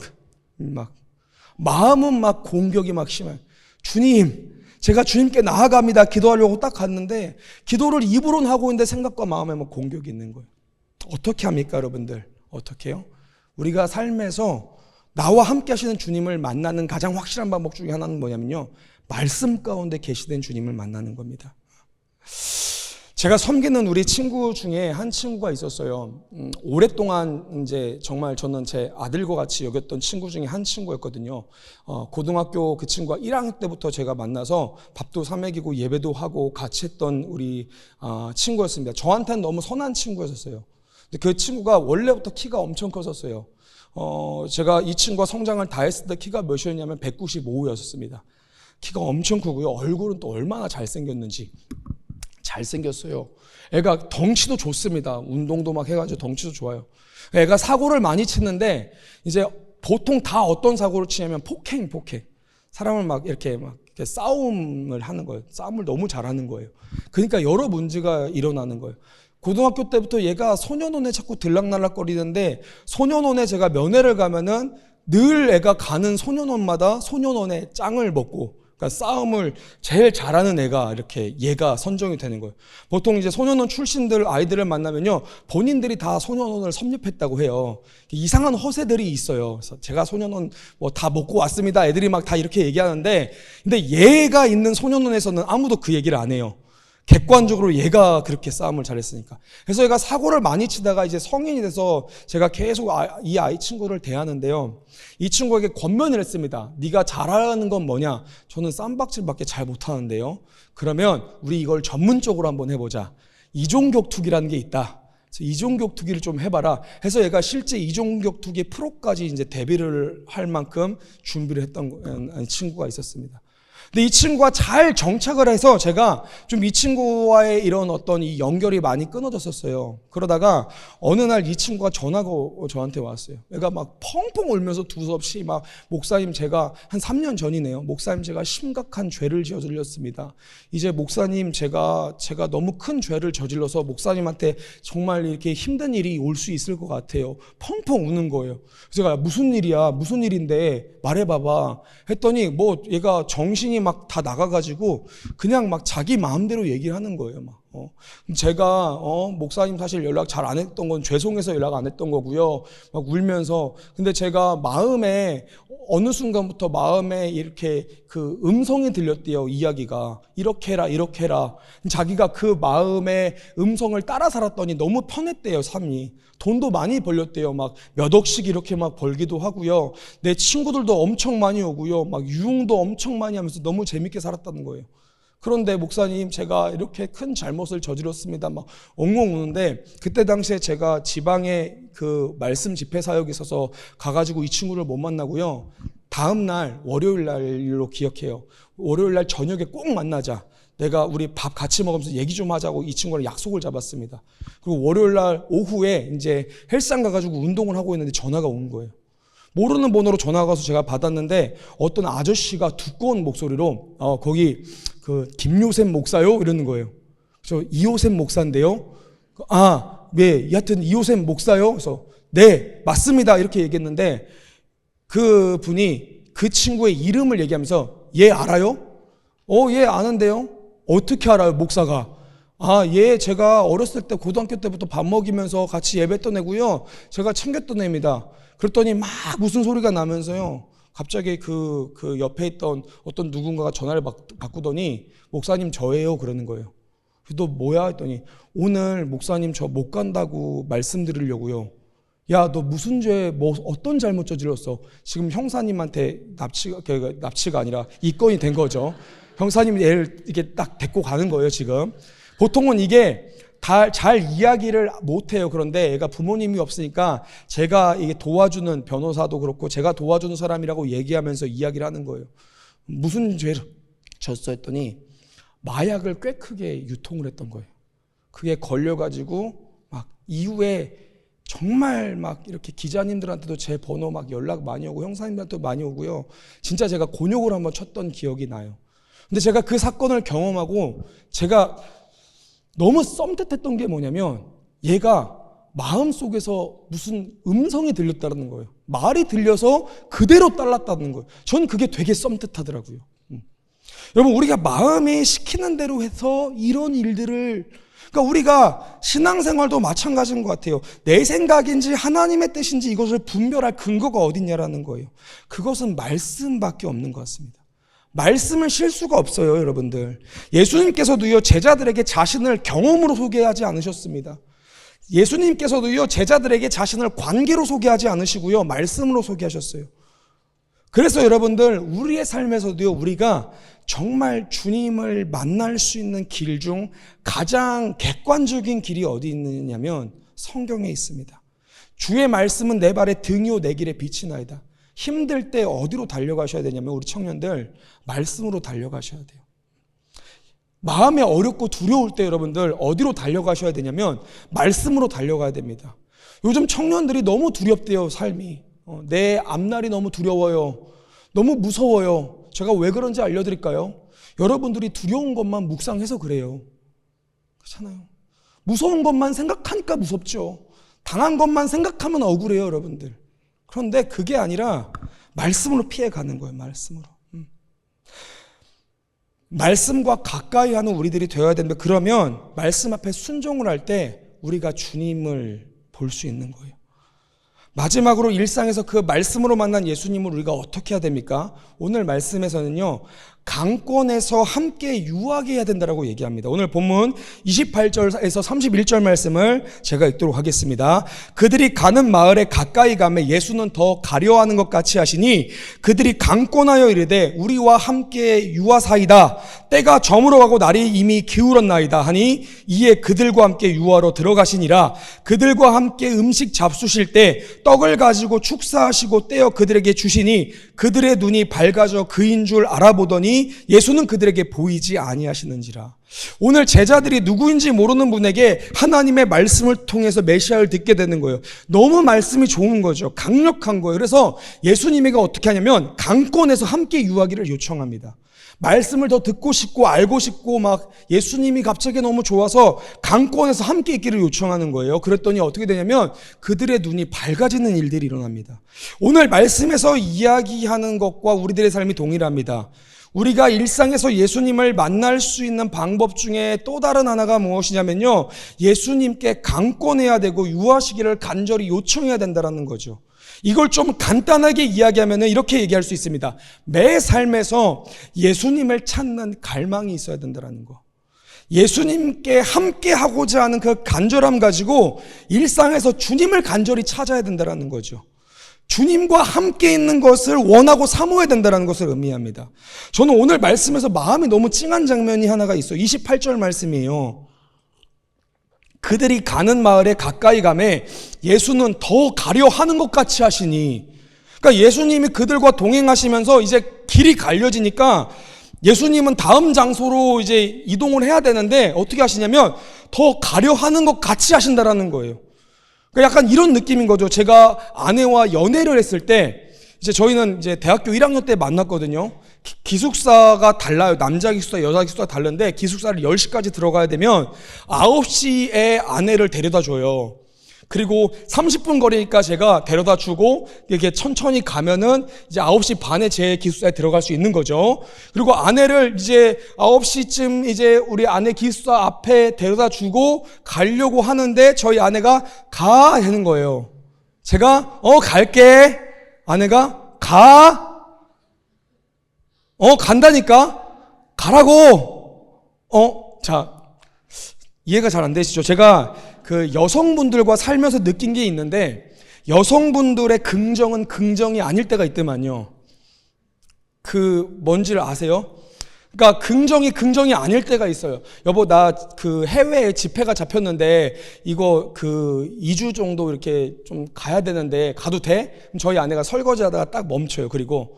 마음은 막 공격이 막 심해요. 주님, 제가 주님께 나아갑니다. 기도하려고 딱 갔는데 기도를 입으로는 하고 있는데 생각과 마음에 막 공격이 있는 거예요. 어떻게 합니까, 여러분들? 어떻게 해요? 우리가 삶에서 나와 함께 하시는 주님을 만나는 가장 확실한 방법 중에 하나는 뭐냐면요, 말씀 가운데 계시된 주님을 만나는 겁니다. 제가 섬기는 우리 친구 중에 한 친구가 있었어요. 오랫동안 이제 정말 저는 제 아들과 같이 여겼던 친구 중에 한 친구였거든요. 고등학교 그 친구가 1학년 때부터 제가 만나서 밥도 사 먹이고 예배도 하고 같이 했던 우리 친구였습니다. 저한테는 너무 선한 친구였었어요. 근데 그 친구가 원래부터 키가 엄청 컸었어요. 제가 이 친구가 성장을 다 했을 때 키가 몇이었냐면 195였습니다. 키가 엄청 크고요. 얼굴은 또 얼마나 잘생겼는지. 잘생겼어요. 애가 덩치도 좋습니다. 운동도 막 해가지고 덩치도 좋아요. 애가 사고를 많이 치는데 이제 보통 다 어떤 사고를 치냐면 폭행. 사람을 막 이렇게 싸움을 하는 거예요. 싸움을 너무 잘하는 거예요. 그러니까 여러 문제가 일어나는 거예요. 고등학교 때부터 얘가 소년원에 자꾸 들락날락거리는데 소년원에 제가 면회를 가면은 늘 애가 가는 소년원마다 소년원의 짱을 먹고, 그러니까 싸움을 제일 잘하는 애가 이렇게 얘가 선정이 되는 거예요. 보통 이제 소년원 출신들 아이들을 만나면요, 본인들이 다 소년원을 섭렵했다고 해요. 이상한 허세들이 있어요. 그래서 제가 소년원 다 먹고 왔습니다. 애들이 막 다 이렇게 얘기하는데, 근데 얘가 있는 소년원에서는 아무도 그 얘기를 안 해요. 객관적으로 얘가 그렇게 싸움을 잘했으니까. 그래서 얘가 사고를 많이 치다가 이제 성인이 돼서 제가 계속 이 아이 친구를 대하는데요, 이 친구에게 권면을 했습니다. 네가 잘하는 건 뭐냐? 저는 쌈박질밖에 잘 못하는데요, 그러면 우리 이걸 전문적으로 한번 해보자. 이종격투기라는 게 있다. 그래서 이종격투기를 좀 해봐라 해서 얘가 실제 이종격투기 프로까지 이제 데뷔를 할 만큼 준비를 했던 친구가 있었습니다. 근데 이 친구가 잘 정착을 해서 제가 좀 이 친구와의 이런 어떤 이 연결이 많이 끊어졌었어요. 그러다가 어느 날 이 친구가 전화가 저한테 왔어요. 얘가 막 펑펑 울면서 두서없이 막 목사님 제가 한 3년 전이네요. 목사님 제가 심각한 죄를 저질렀습니다. 이제 목사님 제가 너무 큰 죄를 저질러서 목사님한테 정말 이렇게 힘든 일이 올 수 있을 것 같아요. 펑펑 우는 거예요. 그래서 제가 무슨 일이야? 무슨 일인데 말해봐봐. 했더니 뭐 얘가 정신이 막 다 나가가지고 그냥 막 자기 마음대로 얘기를 하는 거예요. 막. 제가 목사님 사실 연락 잘 안 했던 건 죄송해서 연락 안 했던 거고요. 막 울면서 근데 제가 마음에 어느 순간부터 마음에 이렇게 그 음성이 들렸대요. 이야기가 이렇게 해라 이렇게 해라. 자기가 그 마음의 음성을 따라 살았더니 너무 편했대요. 삶이. 돈도 많이 벌렸대요. 막 몇 억씩 이렇게 막 벌기도 하고요. 내 친구들도 엄청 많이 오고요. 막 유흥도 엄청 많이 하면서 너무 재밌게 살았다는 거예요. 그런데 목사님 제가 이렇게 큰 잘못을 저질렀습니다. 막 엉엉 우는데 그때 당시에 제가 지방에 그 말씀 집회 사역이 있어서 가가지고 이 친구를 못 만나고요. 다음 날 월요일 날로 기억해요. 월요일 날 저녁에 꼭 만나자. 내가 우리 밥 같이 먹으면서 얘기 좀 하자고 이 친구랑 약속을 잡았습니다. 그리고 월요일 날 오후에 이제 헬스장 가가지고 운동을 하고 있는데 전화가 온 거예요. 모르는 번호로 전화가 와서 제가 받았는데 어떤 아저씨가 두꺼운 목소리로 거기 그 김요셉 목사요? 이러는 거예요. 저 이요셉 목사인데요. 네, 여하튼 이요셉 목사요? 그래서 네, 맞습니다. 이렇게 얘기했는데 그 분이 그 친구의 이름을 얘기하면서 얘 알아요? 얘 아는데요. 어떻게 알아요, 목사가? 얘 제가 어렸을 때 고등학교 때부터 밥 먹이면서 같이 예배했던 애고요. 제가 챙겼던 애입니다. 그랬더니 막 무슨 소리가 나면서요. 갑자기 그 옆에 있던 어떤 누군가가 전화를 바꾸더니 목사님 저예요 그러는 거예요. 너 뭐야 했더니 오늘 목사님 저 못 간다고 말씀드리려고요. 야, 너 무슨 죄, 어떤 잘못 저질렀어? 지금 형사님한테 납치가 아니라 입건이 된 거죠. 형사님이 얘를 이렇게 딱 데리고 가는 거예요, 지금. 보통은 이게 잘 이야기를 못해요. 그런데 얘가 부모님이 없으니까 제가 이게 도와주는 변호사도 그렇고 제가 도와주는 사람이라고 얘기하면서 이야기를 하는 거예요. 무슨 죄를 졌어 했더니 마약을 꽤 크게 유통을 했던 거예요. 그게 걸려가지고 막 이후에 정말 막 이렇게 기자님들한테도 제 번호 막 연락 많이 오고 형사님들한테도 많이 오고요. 진짜 제가 곤욕을 한번 쳤던 기억이 나요. 근데 제가 그 사건을 경험하고 제가 너무 썸뜻했던 게 뭐냐면 얘가 마음속에서 무슨 음성이 들렸다는 거예요. 말이 들려서 그대로 따랐다는 거예요. 전 그게 되게 썸뜻하더라고요. 여러분 우리가 마음에 시키는 대로 해서 이런 일들을 그러니까 우리가 신앙생활도 마찬가지인 것 같아요. 내 생각인지 하나님의 뜻인지 이것을 분별할 근거가 어딨냐라는 거예요. 그것은 말씀밖에 없는 것 같습니다. 말씀을 쉴 수가 없어요, 여러분들. 예수님께서도요, 제자들에게 자신을 경험으로 소개하지 않으셨습니다. 예수님께서도요, 제자들에게 자신을 관계로 소개하지 않으시고요, 말씀으로 소개하셨어요. 그래서 여러분들, 우리의 삶에서도요, 우리가 정말 주님을 만날 수 있는 길 중 가장 객관적인 길이 어디 있느냐면 성경에 있습니다. 주의 말씀은 내 발의 등이요 내 길의 빛이나이다. 힘들 때 어디로 달려가셔야 되냐면 우리 청년들 말씀으로 달려가셔야 돼요. 마음이 어렵고 두려울 때 여러분들 어디로 달려가셔야 되냐면 말씀으로 달려가야 됩니다. 요즘 청년들이 너무 두렵대요. 삶이. 내 앞날이 너무 두려워요. 너무 무서워요. 제가 왜 그런지 알려드릴까요? 여러분들이 두려운 것만 묵상해서 그래요. 그렇잖아요. 무서운 것만 생각하니까 무섭죠. 당한 것만 생각하면 억울해요, 여러분들. 그런데 그게 아니라 말씀으로 피해가는 거예요. 말씀으로. 말씀과 가까이 하는 우리들이 되어야 되는데 그러면 말씀 앞에 순종을 할 때 우리가 주님을 볼 수 있는 거예요. 마지막으로 일상에서 그 말씀으로 만난 예수님을 우리가 어떻게 해야 됩니까? 오늘 말씀에서는요, 강권에서 함께 유하게 해야 된다라고 얘기합니다. 오늘 본문 28절에서 31절 말씀을 제가 읽도록 하겠습니다. 그들이 가는 마을에 가까이 가매 예수는 더 가려하는 것 같이 하시니 그들이 강권하여 이르되 우리와 함께 유하사이다. 때가 저물어가고 날이 이미 기울었나이다 하니 이에 그들과 함께 유하로 들어가시니라. 그들과 함께 음식 잡수실 때 떡을 가지고 축사하시고 떼어 그들에게 주시니 그들의 눈이 밝아져 그인 줄 알아보더니 예수는 그들에게 보이지 아니하시는지라. 오늘 제자들이 누구인지 모르는 분에게 하나님의 말씀을 통해서 메시아를 듣게 되는 거예요. 너무 말씀이 좋은 거죠. 강력한 거예요. 그래서 예수님이가 어떻게 하냐면 강권에서 함께 유하기를 요청합니다. 말씀을 더 듣고 싶고 알고 싶고 막 예수님이 갑자기 너무 좋아서 강권에서 함께 있기를 요청하는 거예요. 그랬더니 어떻게 되냐면 그들의 눈이 밝아지는 일들이 일어납니다. 오늘 말씀에서 이야기하는 것과 우리들의 삶이 동일합니다. 우리가 일상에서 예수님을 만날 수 있는 방법 중에 또 다른 하나가 무엇이냐면요, 예수님께 강권해야 되고 유하시기를 간절히 요청해야 된다는 거죠. 이걸 좀 간단하게 이야기하면 이렇게 얘기할 수 있습니다. 매 삶에서 예수님을 찾는 갈망이 있어야 된다는 거. 예수님께 함께 하고자 하는 그 간절함 가지고 일상에서 주님을 간절히 찾아야 된다는 거죠. 주님과 함께 있는 것을 원하고 사모해야 된다는 것을 의미합니다. 저는 오늘 말씀에서 마음이 너무 찡한 장면이 하나가 있어요. 28절 말씀이에요. 그들이 가는 마을에 가까이 가매 예수는 더 가려 하는 것 같이 하시니, 그러니까 예수님이 그들과 동행하시면서 이제 길이 갈려지니까 예수님은 다음 장소로 이제 이동을 해야 되는데 어떻게 하시냐면 더 가려 하는 것 같이 하신다라는 거예요. 약간 이런 느낌인 거죠. 제가 아내와 연애를 했을 때 이제 저희는 이제 대학교 1학년 때 만났거든요. 기숙사가 달라요. 남자 기숙사, 여자 기숙사가 다른데 기숙사를 10시까지 들어가야 되면 9시에 아내를 데려다 줘요. 그리고 30분 거리니까 제가 데려다 주고 이렇게 천천히 가면은 이제 9시 반에 제 기숙사에 들어갈 수 있는 거죠. 그리고 아내를 이제 9시쯤 이제 우리 아내 기숙사 앞에 데려다 주고 가려고 하는데 저희 아내가 가 하는 거예요. 제가 갈게. 아내가 가. 간다니까. 가라고. 자, 이해가 잘 안 되시죠? 제가 그 여성분들과 살면서 느낀 게 있는데 여성분들의 긍정은 긍정이 아닐 때가 있더만요. 그 뭔지를 아세요? 그러니까 긍정이 아닐 때가 있어요. 여보, 나 그 해외에 집회가 잡혔는데 이거 그 2주 정도 이렇게 좀 가야 되는데 가도 돼? 그럼 저희 아내가 설거지하다가 딱 멈춰요. 그리고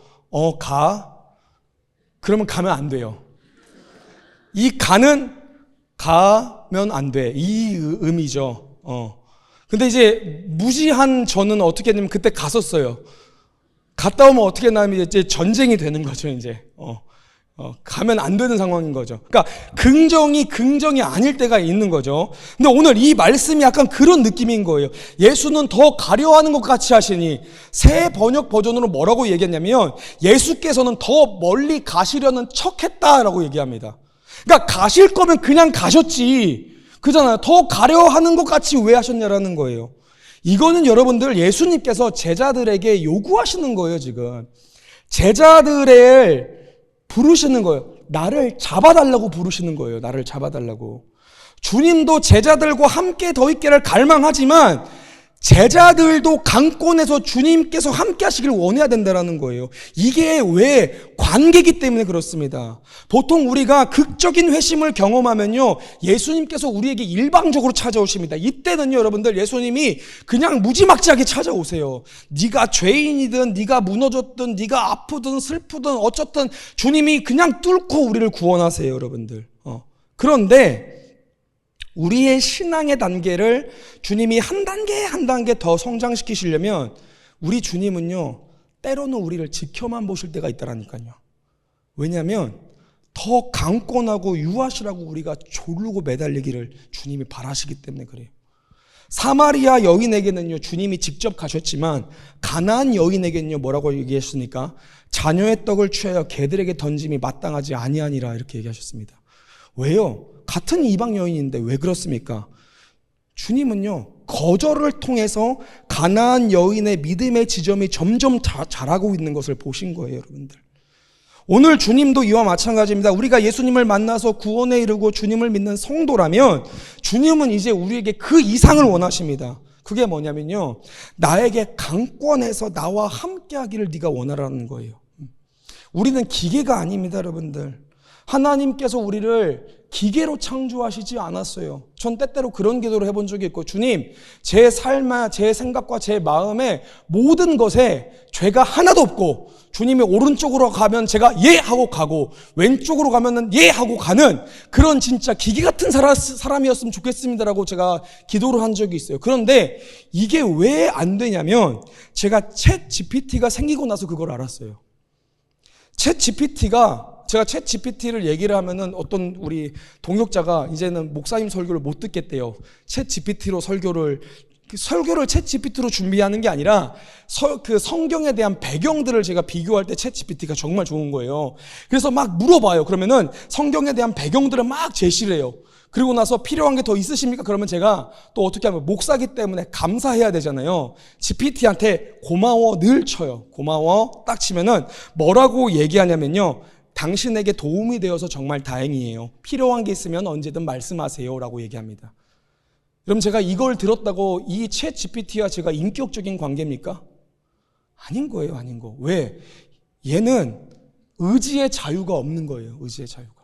가? 그러면 가면 안 돼요. 이 가는 가면 안 돼. 이 의미죠. 근데 이제 무지한 저는 어떻게 했냐면 그때 갔었어요. 갔다 오면 어떻게 나면 이제 전쟁이 되는 거죠, 이제. 가면 안 되는 상황인 거죠. 그러니까 긍정이 아닐 때가 있는 거죠. 근데 오늘 이 말씀이 약간 그런 느낌인 거예요. 예수는 더 가려하는 것 같이 하시니, 새 번역 버전으로 뭐라고 얘기했냐면 예수께서는 더 멀리 가시려는 척 했다라고 얘기합니다. 그러니까 가실 거면 그냥 가셨지. 그잖아요. 더 가려 하는 것 같이 왜 하셨냐라는 거예요. 이거는 여러분들 예수님께서 제자들에게 요구하시는 거예요, 지금. 제자들을 부르시는 거예요. 나를 잡아달라고 부르시는 거예요. 나를 잡아달라고. 주님도 제자들과 함께 더 있기를 갈망하지만 제자들도 강권에서 주님께서 함께 하시길 원해야 된다는 거예요. 이게 왜 관계이기 때문에 그렇습니다. 보통 우리가 극적인 회심을 경험하면요, 예수님께서 우리에게 일방적으로 찾아오십니다. 이때는요, 여러분들, 예수님이 그냥 무지막지하게 찾아오세요. 네가 죄인이든 네가 무너졌든 네가 아프든 슬프든 어쨌든 주님이 그냥 뚫고 우리를 구원하세요, 여러분들. 그런데 우리의 신앙의 단계를 주님이 한 단계 더 성장시키시려면 우리 주님은요, 때로는 우리를 지켜만 보실 때가 있다라니까요. 왜냐하면 더 강권하고 유하시라고 우리가 조르고 매달리기를 주님이 바라시기 때문에 그래요. 사마리아 여인에게는요, 주님이 직접 가셨지만 가나안 여인에게는요, 뭐라고 얘기했습니까? 자녀의 떡을 취하여 개들에게 던짐이 마땅하지 아니하니라, 이렇게 얘기하셨습니다. 왜요? 같은 이방 여인인데 왜 그렇습니까? 주님은요, 거절을 통해서 가나안 여인의 믿음의 지점이 점점 자라고 있는 것을 보신 거예요, 여러분들. 오늘 주님도 이와 마찬가지입니다. 우리가 예수님을 만나서 구원에 이르고 주님을 믿는 성도라면 주님은 이제 우리에게 그 이상을 원하십니다. 그게 뭐냐면요, 나에게 강권해서 나와 함께 하기를 네가 원하라는 거예요. 우리는 기계가 아닙니다, 여러분들. 하나님께서 우리를 기계로 창조하시지 않았어요. 전 때때로 그런 기도를 해본 적이 있고, 주님, 제 삶과 제 생각과 제 마음에 모든 것에 죄가 하나도 없고, 주님이 오른쪽으로 가면 제가 예 하고 가고, 왼쪽으로 가면은 예 하고 가는 그런 진짜 기계 같은 사람이었으면 좋겠습니다라고 제가 기도를 한 적이 있어요. 그런데 이게 왜 안 되냐면, 제가 챗 GPT가 생기고 나서 그걸 알았어요. 제가 챗 GPT를 얘기를 하면은 어떤 우리 동역자가 이제는 목사님 설교를 못 듣겠대요. 챗 GPT로 설교를 챗 GPT로 준비하는 게 아니라 그 성경에 대한 배경들을 제가 비교할 때 챗 GPT가 정말 좋은 거예요. 그래서 막 물어봐요. 그러면은 성경에 대한 배경들을 막 제시를 해요. 그리고 나서 필요한 게 더 있으십니까? 그러면 제가 또 어떻게 하면 목사기 때문에 감사해야 되잖아요. GPT한테 고마워 늘 쳐요. 고마워 딱 치면은 뭐라고 얘기하냐면요, 당신에게 도움이 되어서 정말 다행이에요. 필요한 게 있으면 언제든 말씀하세요 라고 얘기합니다. 그럼 제가 이걸 들었다고 이 챗 GPT와 제가 인격적인 관계입니까? 아닌 거예요, 아닌 거. 왜? 얘는 의지의 자유가 없는 거예요, 의지의 자유가.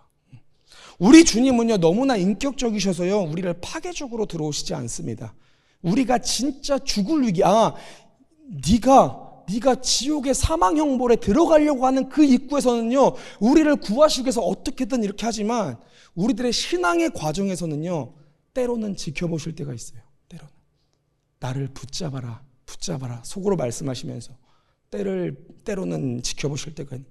우리 주님은요, 너무나 인격적이셔서요, 우리를 파괴적으로 들어오시지 않습니다. 우리가 진짜 죽을 위기, 네가 지옥의 사망 형벌에 들어가려고 하는 그 입구에서는요, 우리를 구하시기 위해서 어떻게든 이렇게 하지만, 우리들의 신앙의 과정에서는요, 때로는 지켜보실 때가 있어요. 나를 붙잡아라 속으로 말씀하시면서 때로는 지켜보실 때가 있는.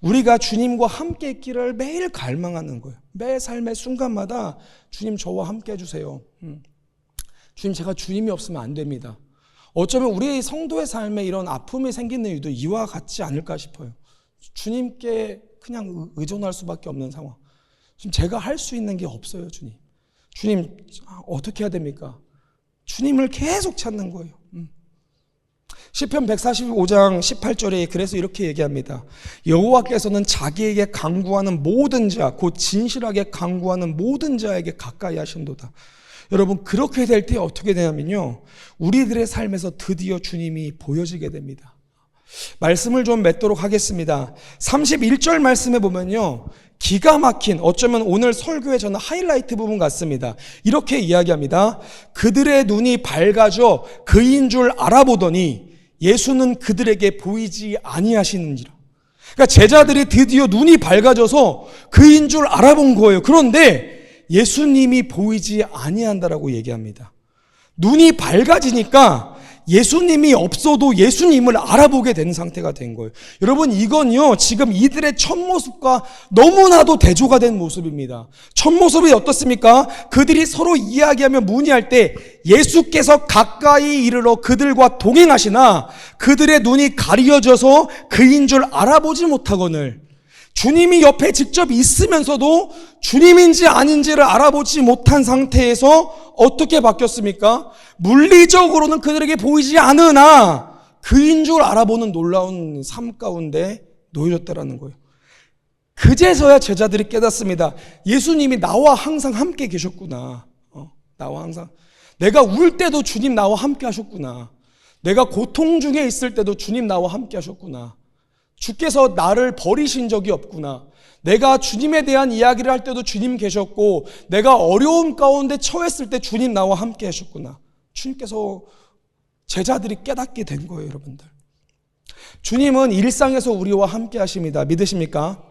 우리가 주님과 함께 있기를 매일 갈망하는 거예요. 매 삶의 순간마다 주님 저와 함께 해주세요. 주님, 제가 주님이 없으면 안 됩니다. 어쩌면 우리 성도의 삶에 이런 아픔이 생기는 이유도 이와 같지 않을까 싶어요. 주님께 그냥 의존할 수밖에 없는 상황. 지금 제가 할 수 있는 게 없어요. 주님 어떻게 해야 됩니까? 주님을 계속 찾는 거예요. 시편 145장 18절에 그래서 이렇게 얘기합니다. 여호와께서는 자기에게 간구하는 모든 자, 곧 진실하게 간구하는 모든 자에게 가까이 하신도다. 여러분, 그렇게 될 때 어떻게 되냐면요, 우리들의 삶에서 드디어 주님이 보여지게 됩니다. 말씀을 좀 맺도록 하겠습니다. 31절 말씀에 보면요, 기가 막힌, 어쩌면 오늘 설교의 저는 하이라이트 부분 같습니다. 이렇게 이야기합니다. 그들의 눈이 밝아져 그인 줄 알아보더니 예수는 그들에게 보이지 아니하시는지라. 그러니까 제자들이 드디어 눈이 밝아져서 그인 줄 알아본 거예요. 그런데 예수님이 보이지 아니한다라고 얘기합니다. 눈이 밝아지니까 예수님이 없어도 예수님을 알아보게 되는 상태가 된 거예요. 여러분, 이건요, 지금 이들의 첫 모습과 너무나도 대조가 된 모습입니다. 첫 모습이 어떻습니까? 그들이 서로 이야기하며 문의할 때 예수께서 가까이 이르러 그들과 동행하시나 그들의 눈이 가려져서 그인 줄 알아보지 못하거늘, 주님이 옆에 직접 있으면서도 주님인지 아닌지를 알아보지 못한 상태에서 어떻게 바뀌었습니까? 물리적으로는 그들에게 보이지 않으나 그인 줄 알아보는 놀라운 삶 가운데 놓여졌다라는 거예요. 그제서야 제자들이 깨닫습니다. 예수님이 나와 항상 함께 계셨구나. 나와 항상. 내가 울 때도 주님 나와 함께 하셨구나. 내가 고통 중에 있을 때도 주님 나와 함께 하셨구나. 주께서 나를 버리신 적이 없구나. 내가 주님에 대한 이야기를 할 때도 주님 계셨고, 내가 어려움 가운데 처했을 때 주님 나와 함께 하셨구나. 주님께서 제자들이 깨닫게 된 거예요, 여러분들. 주님은 일상에서 우리와 함께 하십니다. 믿으십니까?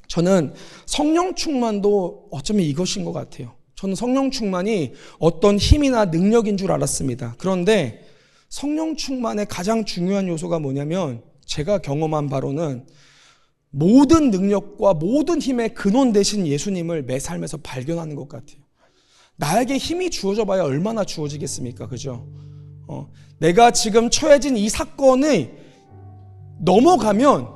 저는 성령 충만도 어쩌면 이것인 것 같아요. 저는 성령 충만이 어떤 힘이나 능력인 줄 알았습니다. 그런데 성령 충만의 가장 중요한 요소가 뭐냐면, 제가 경험한 바로는 모든 능력과 모든 힘의 근원 되신 예수님을 내 삶에서 발견하는 것 같아요. 나에게 힘이 주어져 봐야 얼마나 주어지겠습니까? 그죠? 내가 지금 처해진 이 사건이 넘어가면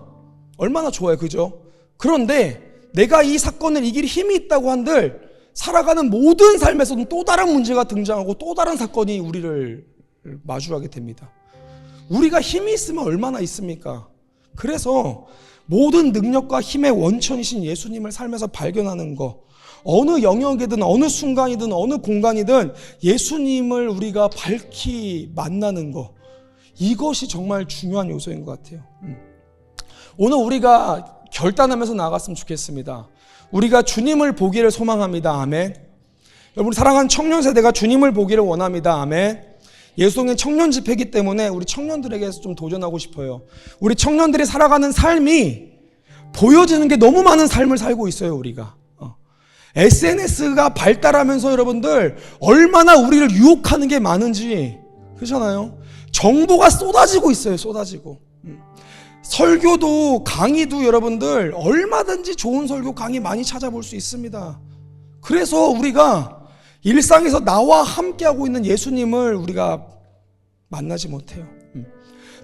얼마나 좋아요. 그죠? 그런데 내가 이 사건을 이길 힘이 있다고 한들 살아가는 모든 삶에서는 또 다른 문제가 등장하고 또 다른 사건이 우리를 마주하게 됩니다. 우리가 힘이 있으면 얼마나 있습니까? 그래서 모든 능력과 힘의 원천이신 예수님을 삶에서 발견하는 거, 어느 영역이든 어느 순간이든 어느 공간이든 예수님을 우리가 밝히 만나는 거, 이것이 정말 중요한 요소인 것 같아요. 오늘 우리가 결단하면서 나아갔으면 좋겠습니다. 우리가 주님을 보기를 소망합니다. 아멘. 여러분, 사랑하는 청년 세대가 주님을 보기를 원합니다. 아멘. 예수동의 청년 집회이기 때문에 우리 청년들에게 좀 도전하고 싶어요. 우리 청년들이 살아가는 삶이 보여지는 게 너무 많은 삶을 살고 있어요. 우리가 SNS가 발달하면서 여러분들 얼마나 우리를 유혹하는 게 많은지, 그렇잖아요. 정보가 쏟아지고 있어요. 쏟아지고. 설교도 강의도 여러분들 얼마든지 좋은 설교 강의 많이 찾아볼 수 있습니다. 그래서 우리가 일상에서 나와 함께하고 있는 예수님을 우리가 만나지 못해요.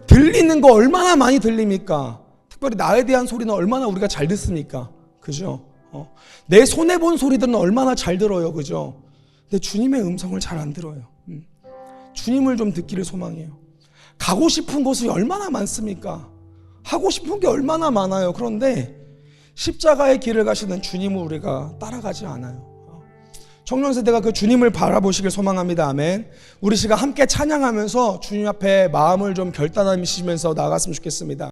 들리는 거 얼마나 많이 들립니까? 특별히 나에 대한 소리는 얼마나 우리가 잘 듣습니까? 그죠? 내 손에 본 소리들은 얼마나 잘 들어요. 그죠? 근데 주님의 음성을 잘 안 들어요. 주님을 좀 듣기를 소망해요. 가고 싶은 곳이 얼마나 많습니까? 하고 싶은 게 얼마나 많아요. 그런데 십자가의 길을 가시는 주님을 우리가 따라가지 않아요. 청년 세대가 그 주님을 바라보시길 소망합니다. 아멘. 우리 시간 함께 찬양하면서 주님 앞에 마음을 좀 결단하시면서 나아갔으면 좋겠습니다.